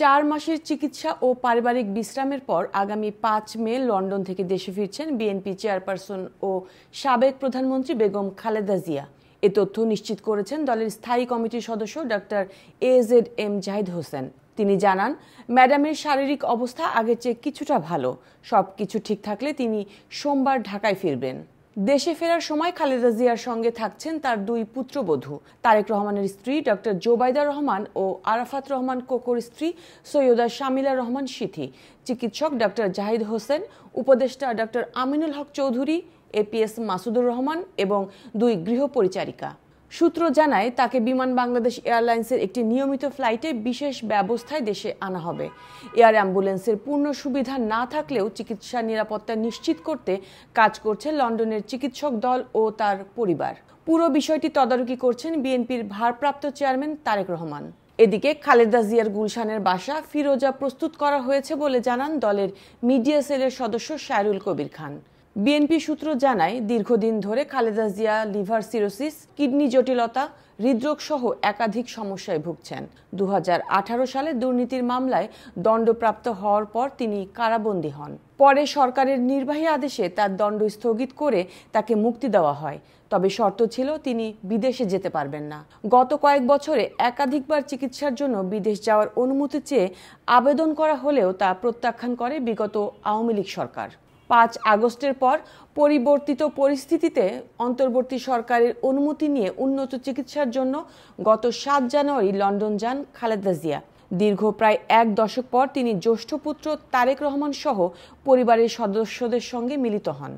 4 মাসের চিকিৎসা ও পারিবারিক বিশ্রামের পর আগামী 5 মে লন্ডন থেকে দেশে ফিরছেন বিএনপি চেয়ারপারসন ও সাবেক প্রধানমন্ত্রী বেগম খালেদা জিয়া। এ তথ্য নিশ্চিত করেছেন দলের স্থায়ী কমিটির সদস্য ডক্টর AZM জাহিদ হোসেন। তিনি জানান, ম্যাডামের শারীরিক অবস্থা আগের চেয়ে কিছুটা ভালো। সবকিছু ঠিক থাকলে তিনি সোমবার ঢাকায় ফিরবেন। দেশে ফেরার সময় খালেদা জিয়ার সঙ্গে থাকছেন তার 2 পুত্রবধূ, তারেক রহমানের স্ত্রী ডক্টর জোবাইদা রহমান ও আরাফাত রহমান কোকোর স্ত্রী সৈয়দা শামিলা রহমান সিথি, চিকিৎসক ডক্টর জাহিদ হোসেন, উপদেষ্টা ডক্টর আমিনুল হক চৌধুরী, APS মাসুদুর রহমান এবং 2 গৃহ পরিচারিকা। সূত্র জানায়, তাকে বিমান বাংলাদেশ এয়ারলাইন্সের একটি নিয়মিত ফ্লাইটে বিশেষ ব্যবস্থায় দেশে আনা হবে। এয়ার অ্যাম্বুলেন্সের পূর্ণ সুবিধা না থাকলেও চিকিৎসা নিরাপত্তা নিশ্চিত করতে কাজ করছে লন্ডনের চিকিৎসক দল ও তার পরিবার। পুরো বিষয়টি তদারকি করছেন বিএনপির ভারপ্রাপ্ত চেয়ারম্যান তারেক রহমান। এদিকে খালেদা জিয়ার গুলশানের বাসা ফিরোজা প্রস্তুত করা হয়েছে বলে জানান দলের মিডিয়া সেলের সদস্য শায়রুল কবির খান। বিএনপি সূত্র জানায়, দীর্ঘদিন ধরে Khaleda Zia liver cirrhosis, kidney জটিলতা, হৃদরোগ সহ একাধিক সমস্যায় ভুগছেন। 2018 সালে দুর্নীতির মামলায় দণ্ডপ্রাপ্ত হওয়ার পর তিনি কারাবন্দী হন। পরে সরকারের নির্বাহী আদেশে তার দণ্ড স্থগিত করে তাকে মুক্তি দেওয়া হয়। তবে শর্ত ছিল তিনি বিদেশে যেতে পারবেন না। গত কয়েক বছরে একাধিকবার চিকিৎসার জন্য বিদেশ যাওয়ার অনুমতি চেয়ে আবেদন করা হলেও তা প্রত্যাখ্যান করে বিগত আওয়ামী লীগ সরকার। 5 আগস্টের পর পরিবর্তিত পরিস্থিতিতে অন্তর্বর্তী সরকারের অনুমতি নিয়ে উন্নত চিকিৎসার জন্য গত 7 জানুয়ারি লন্ডন যান খালেদা জিয়া। দীর্ঘ প্রায় 1 দশক পর তিনি জ্যেষ্ঠ পুত্র তারেক রহমান সহ পরিবারের সদস্যদের সঙ্গে মিলিত হন।